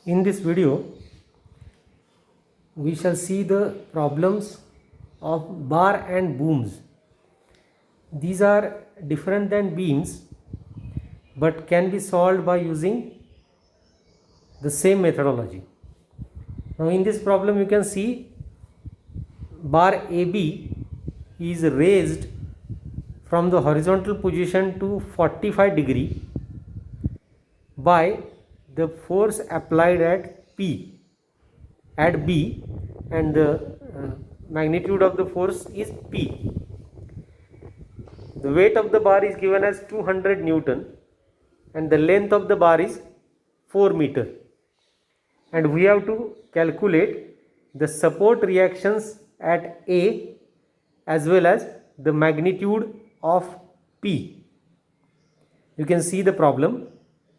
In this video, we shall see the problems of bar and booms. These are different than beams but can be solved by using the same methodology. Now in this problem you can see bar AB is raised from the horizontal position to 45 degree by the force applied at P at B, and the magnitude of the force is P. The weight of the bar is given as 200 Newton and the length of the bar is 4 meter, and we have to calculate the support reactions at A as well as the magnitude of P. You can see the problem.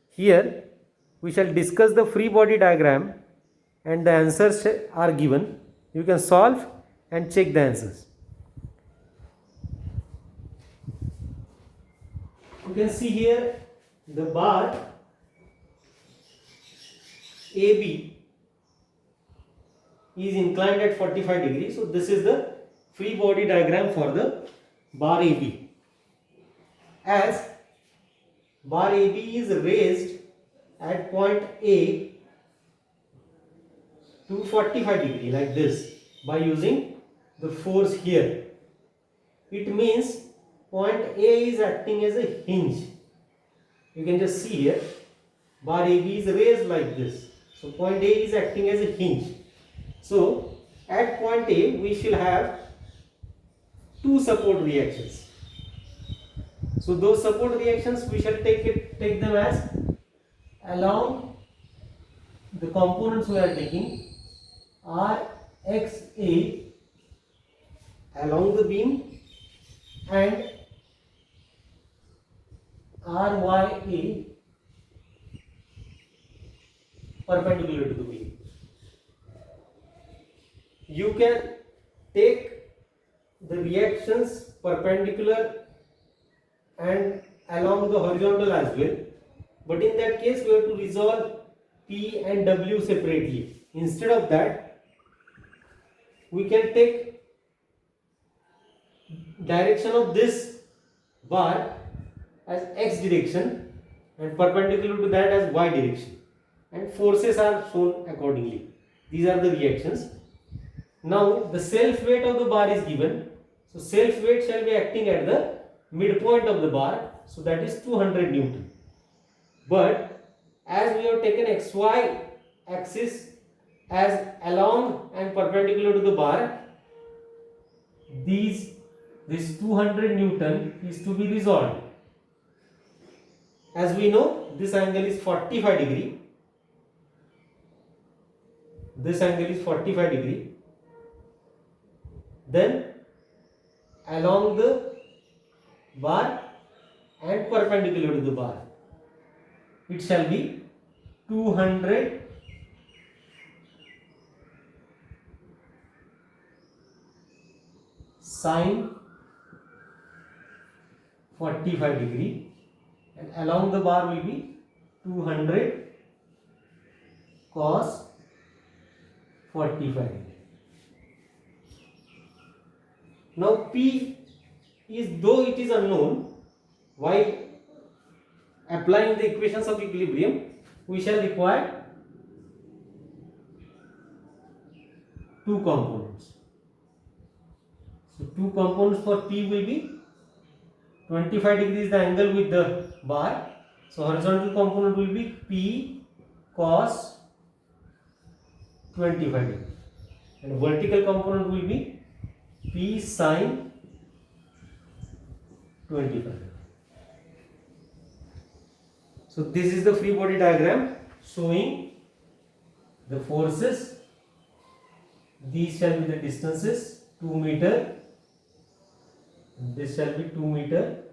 Here we shall discuss the free body diagram and the answers are given. You can solve and check the answers. You can see here the bar AB is inclined at 45 degrees. So this is the free body diagram for the bar AB. As bar AB is raised at point A to 45 degree like this by using the force here. It means point A is acting as a hinge. You can just see here bar AB is raised like this. So point A is acting as a hinge. So at point A we shall have two support reactions. So those support reactions we shall take them as along the components we are taking RXA along the beam and RYA perpendicular to the beam. You can take the reactions perpendicular and along the horizontal as well, but in that case we have to resolve P and W separately. Instead of that, we can take direction of this bar as X direction and perpendicular to that as Y direction, and forces are shown accordingly. These are the reactions. Now the self weight of the bar is given. So self weight shall be acting at the midpoint of the bar, so that is 200 Newton. But as we have taken XY axis as along and perpendicular to the bar, this 200 Newton is to be resolved. As we know, this angle is 45 degree. This angle is 45 degree. Then along the bar and perpendicular to the bar, it shall be 200 sine 45 degree, and along the bar will be 200 cos 45 degree. Now P is, though it is unknown, while applying the equations of equilibrium we shall require two components. So two components for P will be 25 degrees the angle with the bar. So horizontal component will be P cos 25 degree and vertical component will be P sin 25. So this is the free body diagram showing the forces. These shall be the distances, 2 meter. This shall be 2 meter.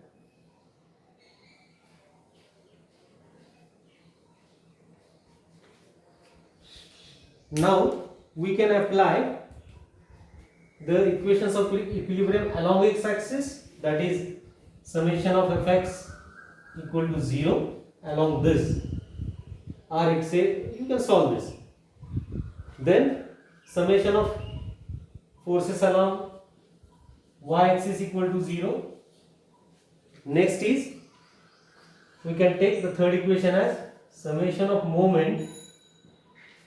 Now we can apply the equations of equilibrium along x axis, that is summation of fx equal to 0 along this. Rxa, you can solve this. Then summation of forces along y-axis equal to 0. Next is, we can take the third equation as summation of moment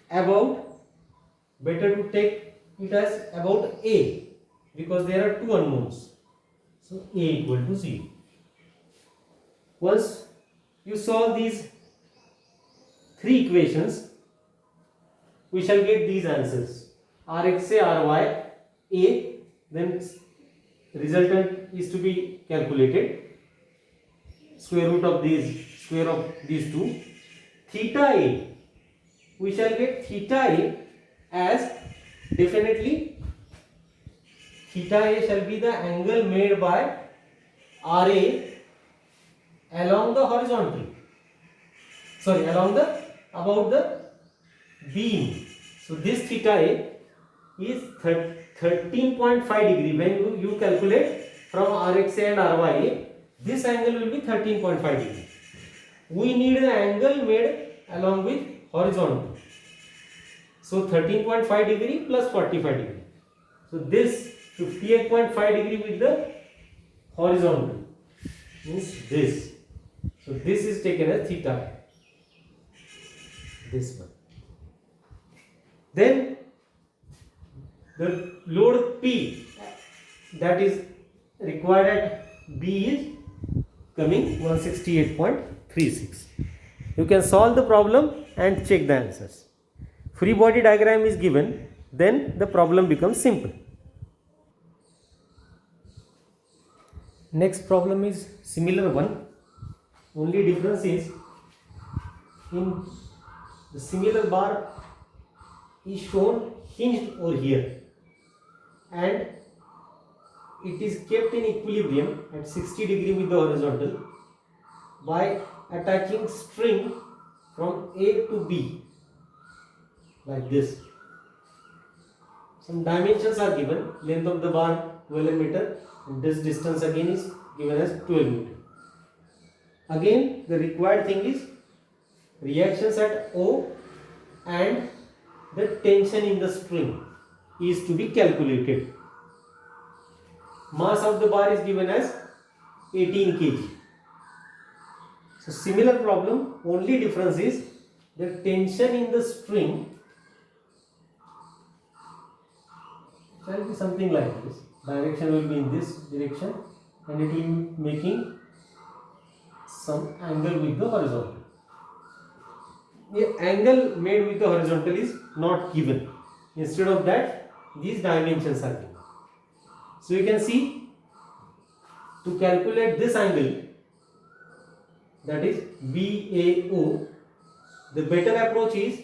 about, better to take it as about A, because there are two unknowns. So A equal to 0. Once you solve these three equations, we shall get these answers: Rxa, Ry, A. Then resultant is to be calculated. Square root of these two. Theta A, we shall get theta A as, definitely theta A shall be the angle made by Ra along the horizontal, about the beam. So this theta A is 13.5 degree. When you calculate from Rxa and Ry, this angle will be 13.5 degree. We need the angle made along with horizontal. So 13.5 degree plus 45 degree. So this 58.5 degree with the horizontal means this. So this is taken as theta. This one. Then the load P that is required at B is coming 168.36. You can solve the problem and check the answers. Free body diagram is given, then the problem becomes simple. Next problem is similar one. Only difference is, in the similar bar is shown hinged over here, and it is kept in equilibrium at 60 degree with the horizontal by attaching string from A to B like this. Some dimensions are given. Length of the bar 12 meter, and this distance again is given as 12 meter. Again, the required thing is reactions at O and the tension in the string is to be calculated. Mass of the bar is given as 18 kg. So similar problem, only difference is the tension in the string shall be something like this. Direction will be in this direction, and it will be making some angle with the horizontal. The angle made with the horizontal is not given. Instead of that, these dimensions are given. So you can see, to calculate this angle, that is BAO, the better approach is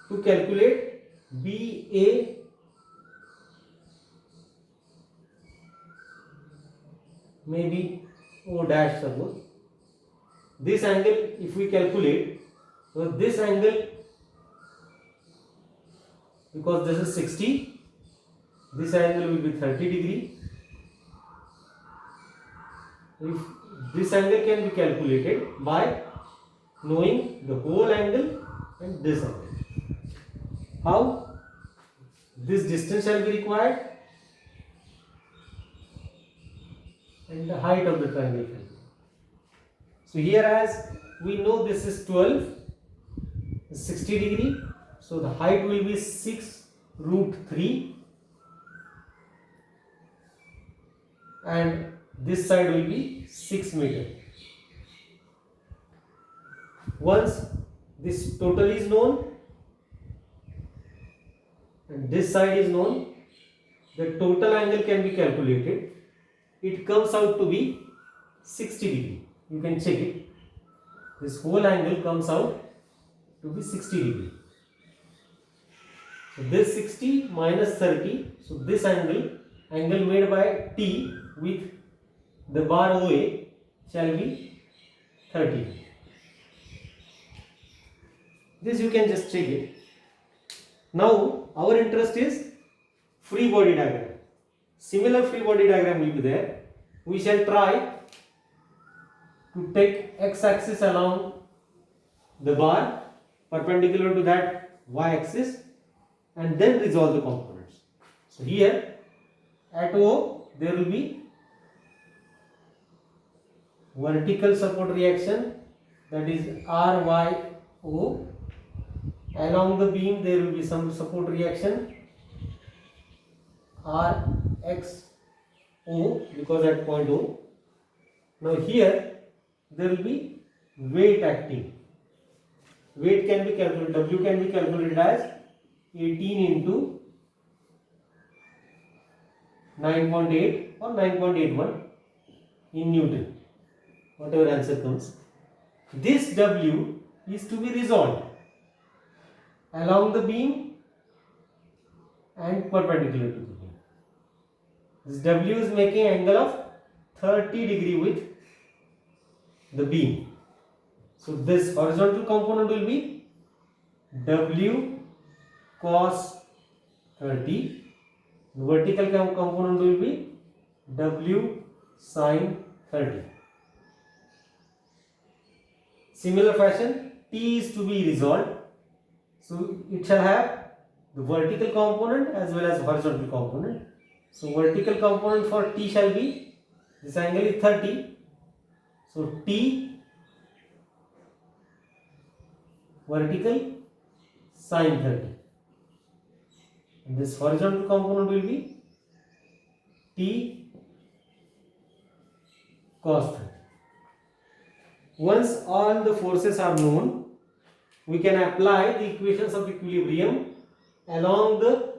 to calculate BA maybe O dash suppose. This angle, if we calculate, so this angle, because this is 60, this angle will be 30 degree. If this angle can be calculated by knowing the whole angle and this angle. How? This distance shall be required and the height of the triangle shall be. So here, as we know, this is 12, 60 degree. So the height will be 6 root 3, and this side will be 6 meter. Once this total is known and this side is known, the total angle can be calculated. It comes out to be 60 degree. You can check it. This whole angle comes out to be 60 degree. So this 60 minus 30. So this angle made by T with the bar OA shall be 30. This you can just check it. Now our interest is free body diagram. Similar free body diagram will be there. We shall try to take x-axis along the bar perpendicular to that y axis and then resolve the components. So here at O there will be vertical support reaction, that is RYO. Along the beam there will be some support reaction RXO, because at point O. Now here there will be weight acting. Weight can be calculated, W can be calculated as 18 into 9.8 or 9.81 in Newton, whatever answer comes. This W is to be resolved along the beam and perpendicular to the beam. This W is making angle of 30 degree with the beam. So this horizontal component will be W cos 30. The vertical component will be W sin 30. Similar fashion, T is to be resolved. So it shall have the vertical component as well as horizontal component. So vertical component for T shall be, this angle is 30. So T vertical sin 30. And this horizontal component will be T cos 30. Once all the forces are known, we can apply the equations of equilibrium along the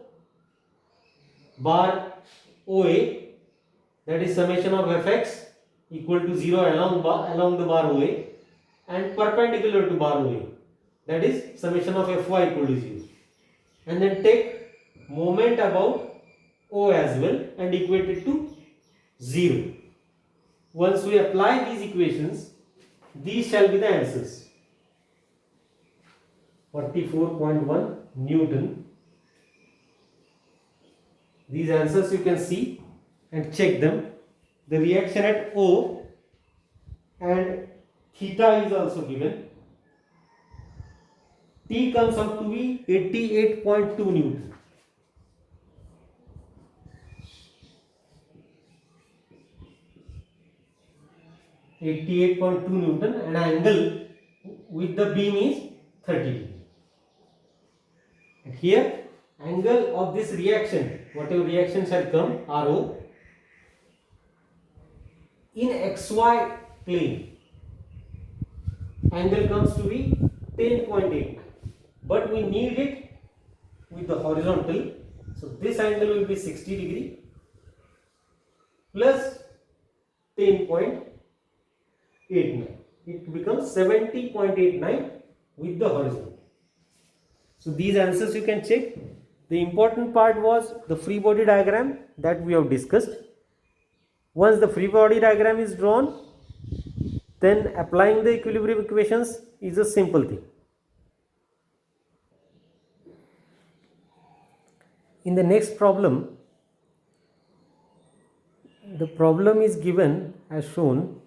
bar OA, that is summation of Fx equal to 0 along the bar OA, and perpendicular to bar OA, that is summation of Fy equal to 0, and then take moment about O as well and equate it to 0. Once we apply these equations, these shall be the answers. 44.1 Newton. These answers you can see and check them. The reaction at O and theta is also given. T comes out to be 88.2 Newton. And angle with the beam is 30 degree. And here angle of this reaction, whatever reaction shall come, RO, in XY plane, angle comes to be 10.8, but we need it with the horizontal. So this angle will be 60 degree plus 10.89. It becomes 70.89 with the horizontal. So these answers you can check. The important part was the free body diagram that we have discussed. Once the free body diagram is drawn, then applying the equilibrium equations is a simple thing. In the next problem, the problem is given as shown.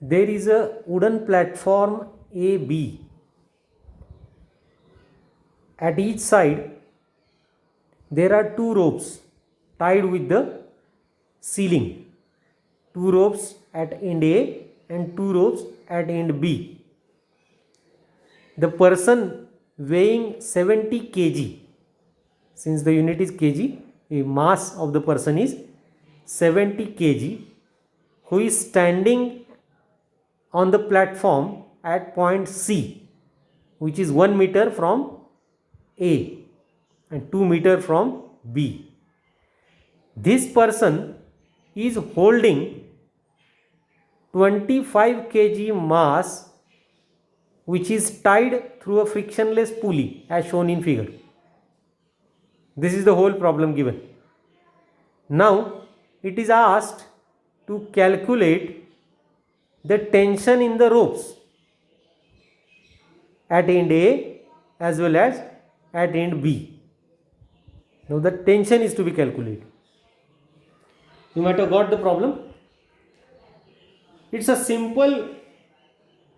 There is a wooden platform AB. At each side, there are two ropes tied with the ceiling. Two ropes at end A and two ropes at end B. The person weighing 70 kg, since the unit is kg, the mass of the person is 70 kg, who is standing on the platform at point C, which is 1 meter from A and 2 meter from B. This person is holding 25 kg mass, which is tied through a frictionless pulley as shown in figure. This is the whole problem given. Now it is asked to calculate the tension in the ropes at end A as well as at end B. Now the tension is to be calculated. You might have got the problem. It's a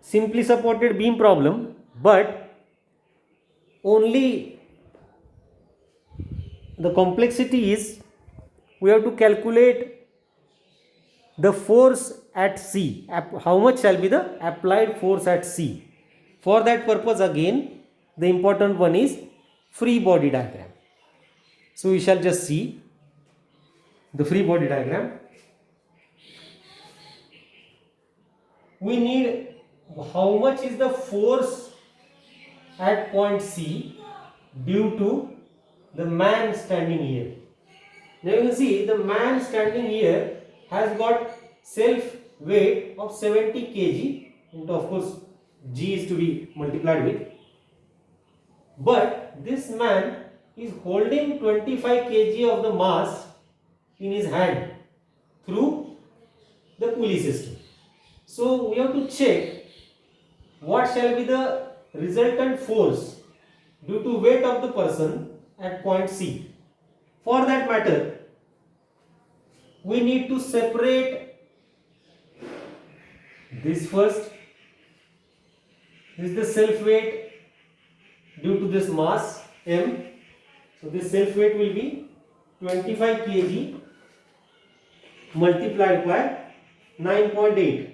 simply supported beam problem, but only the complexity is we have to calculate the force at C. How much shall be the applied force at C? For that purpose, again, the important one is free body diagram. So we shall just see the free body diagram. We need how much is the force at point C due to the man standing here. Now you can see the man standing here has got self weight of 70 kg, and of course G is to be multiplied with, but this man is holding 25 kg of the mass in his hand through the pulley system. So we have to check what shall be the resultant force due to weight of the person at point C. For that matter, we need to separate this first. This is the self weight due to this mass M. So this self weight will be 25 kg multiplied by 9.8.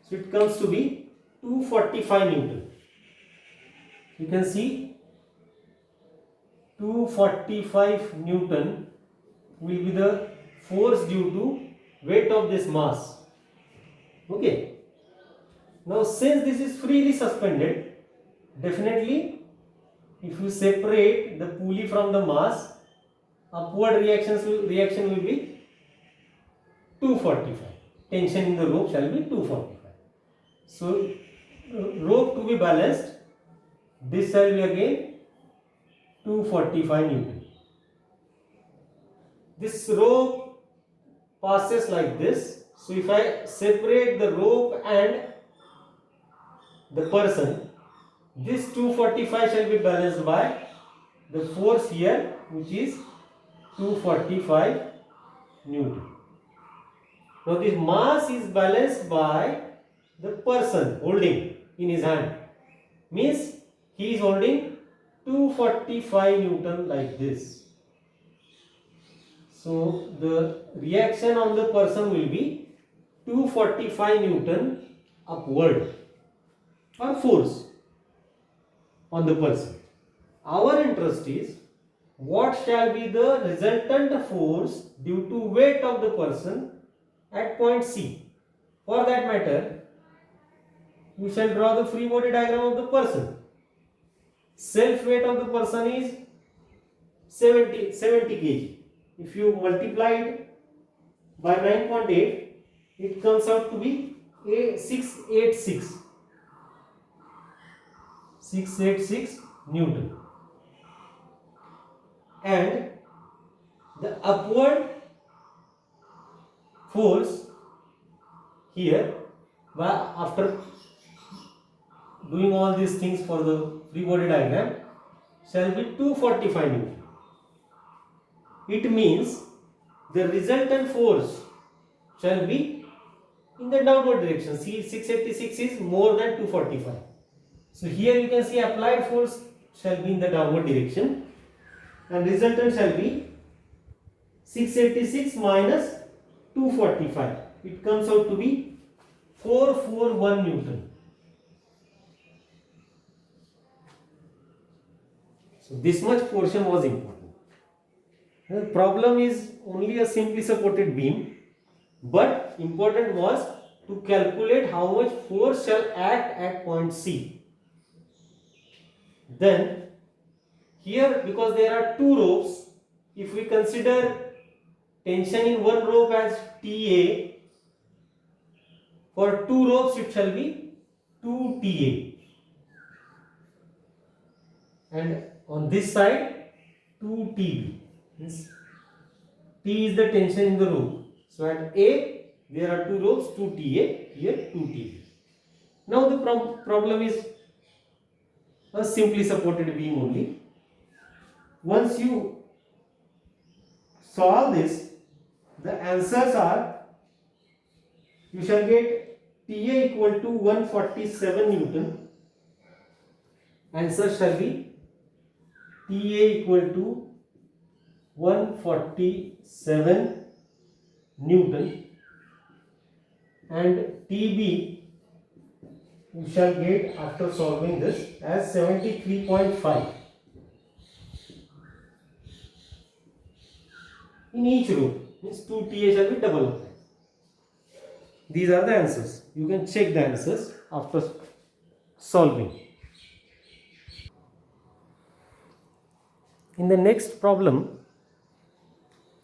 So it comes to be 245 Newton. You can see 245 Newton will be the force due to weight of this mass. Okay. Now since this is freely suspended, definitely if you separate the pulley from the mass, upward reaction will be 245. Tension in the rope shall be 245. So rope to be balanced, this shall be again 245 Newton. This rope passes like this. So if I separate the rope and the person, this 245 shall be balanced by the force here, which is 245 Newton. Now this mass is balanced by the person holding in his hand, means he is holding 245 Newton like this. So the reaction on the person will be 245 Newton upward, or force on the person. Our interest is what shall be the resultant force due to weight of the person at point C. For that matter, we shall draw the free body diagram of the person. Self weight of the person is 70 kg. If you multiply it by 9.8, it comes out to be 686 Newton. And the upward force here, after doing all these things for the free body diagram, shall be 245 Newton. It means the resultant force shall be in the downward direction. See, 686 is more than 245. So here you can see applied force shall be in the downward direction, and resultant shall be 686 minus 245. It comes out to be 441 Newton. So this much portion was important. The problem is only a simply supported beam, but important was to calculate how much force shall act at point C. Then here, because there are two ropes, if we consider tension in one rope as TA, for two ropes it shall be 2 TA, and on this side 2 TB. T is the tension in the rope. So at A there are two ropes, 2 TA, here 2 TB. Now the problem is a simply supported beam only. Once you solve this, the answers are, you shall get TA equal to 147 Newton answer shall be TA equal to 147 Newton and TB you shall get after solving this as 73.5 in each row, means 2 TA shall be double of that. These are the answers. You can check the answers after solving. In the next problem,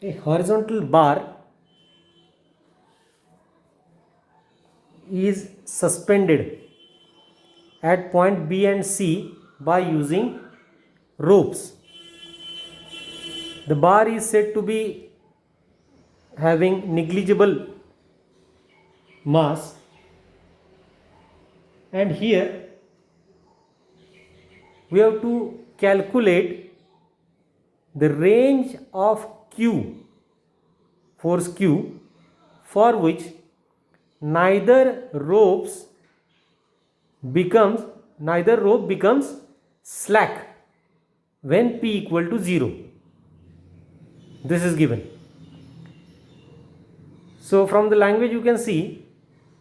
a horizontal bar is suspended at point B and C by using ropes. The bar is said to be having negligible mass, and here we have to calculate the range of Q, force Q, for which neither rope becomes slack when P equal to 0. This is given. So from the language you can see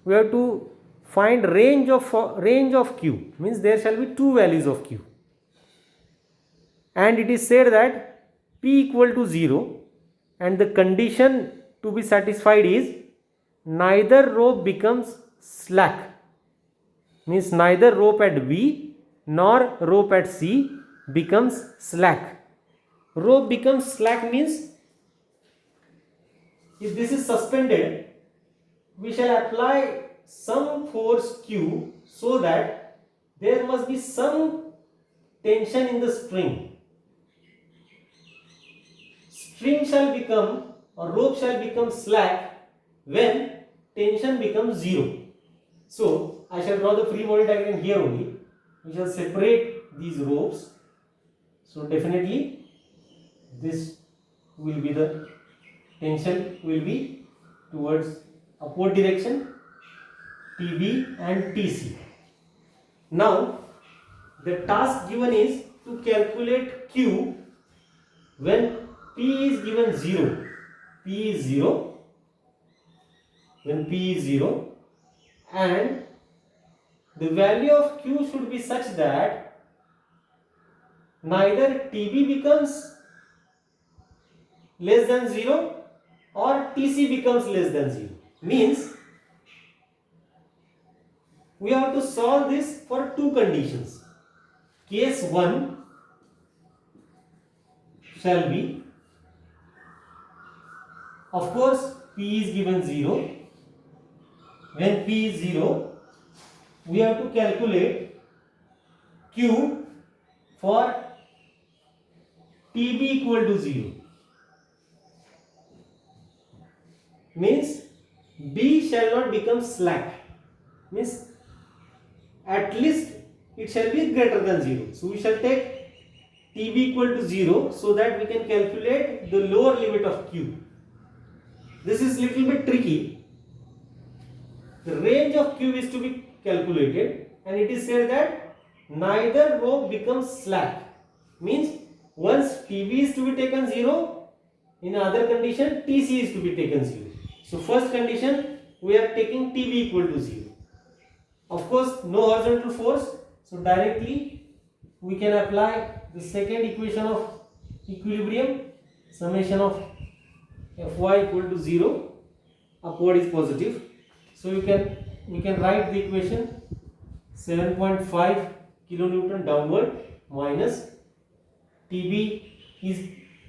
we have to find range of Q, means there shall be two values of Q, and it is said that P equal to 0 and the condition to be satisfied is neither rope becomes slack, means neither rope at B nor rope at C becomes slack. Rope becomes slack means if this is suspended, we shall apply some force Q so that there must be some tension in the string. String shall become or rope shall become slack when tension becomes 0. So I shall draw the free body diagram here only. We shall separate these ropes. So definitely this will be the tension will be towards upward direction, TB and TC. Now the task given is to calculate Q when P is given 0. P is 0. When P is 0, and the value of Q should be such that neither TB becomes less than 0 or TC becomes less than 0. Means we have to solve this for two conditions. Case 1 shall be, of course, P is given 0. When P is 0, we have to calculate Q for TB equal to 0. Means B shall not become slack. Means at least it shall be greater than 0. So we shall take TB equal to 0 so that we can calculate the lower limit of Q. This is little bit tricky. The range of Q is to be calculated, and it is said that neither rope becomes slack. Means once TB is to be taken 0, in other condition TC is to be taken 0. So first condition we are taking TB equal to 0. Of course no horizontal force, so directly we can apply the second equation of equilibrium, summation of Fy equal to 0, upward is positive. So we can write the equation 7.5 kilonewton downward minus TB is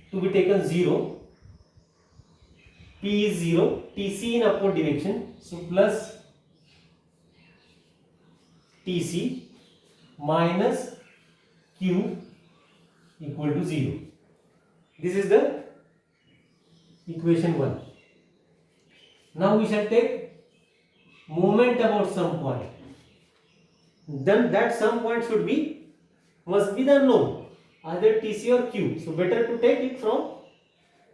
to be taken 0, P is 0, TC in upward direction, so plus TC minus Q equal to 0. This is the equation 1. Now we shall take moment about some point. Then that some point must be the known, either TC or Q. So better to take it from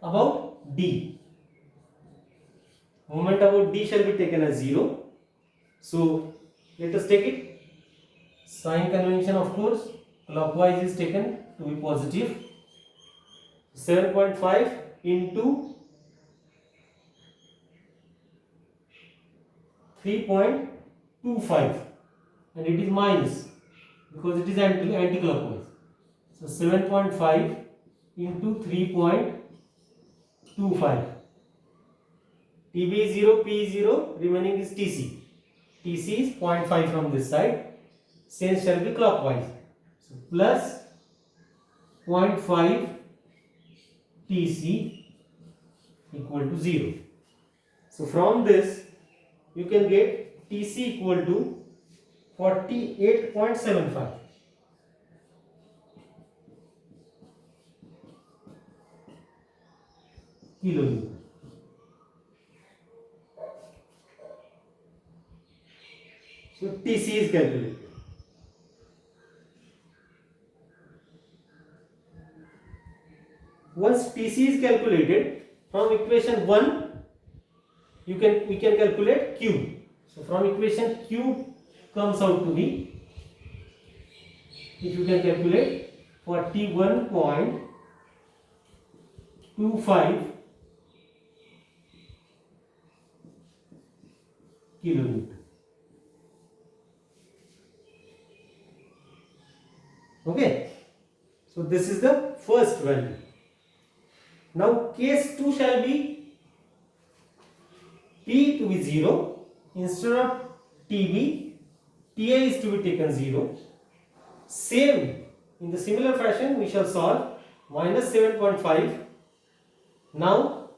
about D. Moment about D shall be taken as 0. So let us take it. Sign convention, of course. clockwise is taken to be positive. 7.5 into 3.25 and it is minus because it is anti-clockwise. So 7.5 into 3.25. TB is 0, P is 0, remaining is TC. TC is 0.5 from this side. Sense shall be clockwise. So plus 0.5 TC equal to 0. So from this you can get TC equal to 48.75. kilonewton. So TC is calculated. Once TC is calculated, from equation 1 we can calculate Q. So from equation Q comes out to be, if you can calculate, 41.25 kilonewton. Okay, so this is the first value. Now case 2 shall be P to be 0, instead of TB, TI is to be taken 0. Same, in the similar fashion we shall solve minus 7.5. Now,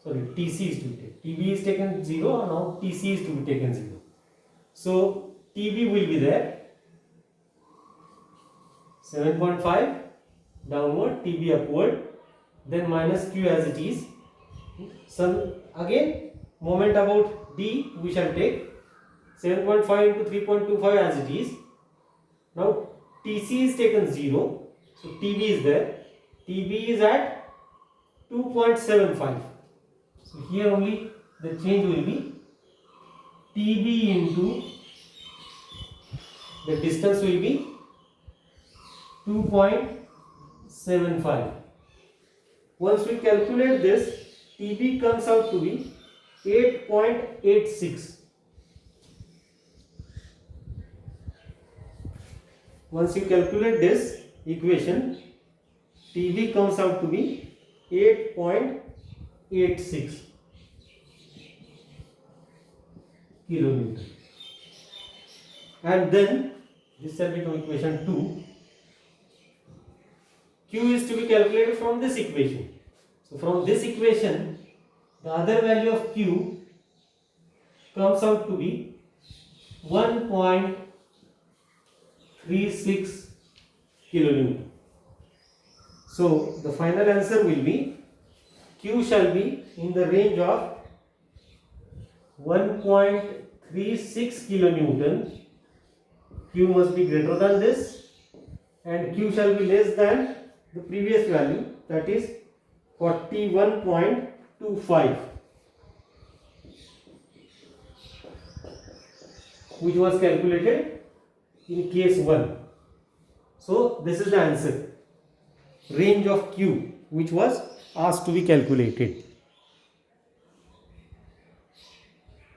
sorry, TC is to be taken, TB is taken 0, now TC is to be taken 0. So TB will be there, 7.5 downward, TB upward, then minus Q as it is. Some again moment about D we shall take, 7.5 into 3.25 as it is. Now TC is taken 0, so TB is there. TB is at 2.75. So here only the change will be TB into the distance will be 2.75. Once we calculate this, TB comes out to be 8.86. Once you calculate this equation, TB comes out to be 8.86 kilonewton. And then this shall become equation 2. Q is to be calculated from this equation. So from this equation, the other value of Q comes out to be 1.36 kilonewton. So the final answer will be Q shall be in the range of 1.36 kilonewton. Q must be greater than this and Q shall be less than the previous value, that is 41.25, which was calculated in case 1. So this is the answer, range of Q which was asked to be calculated.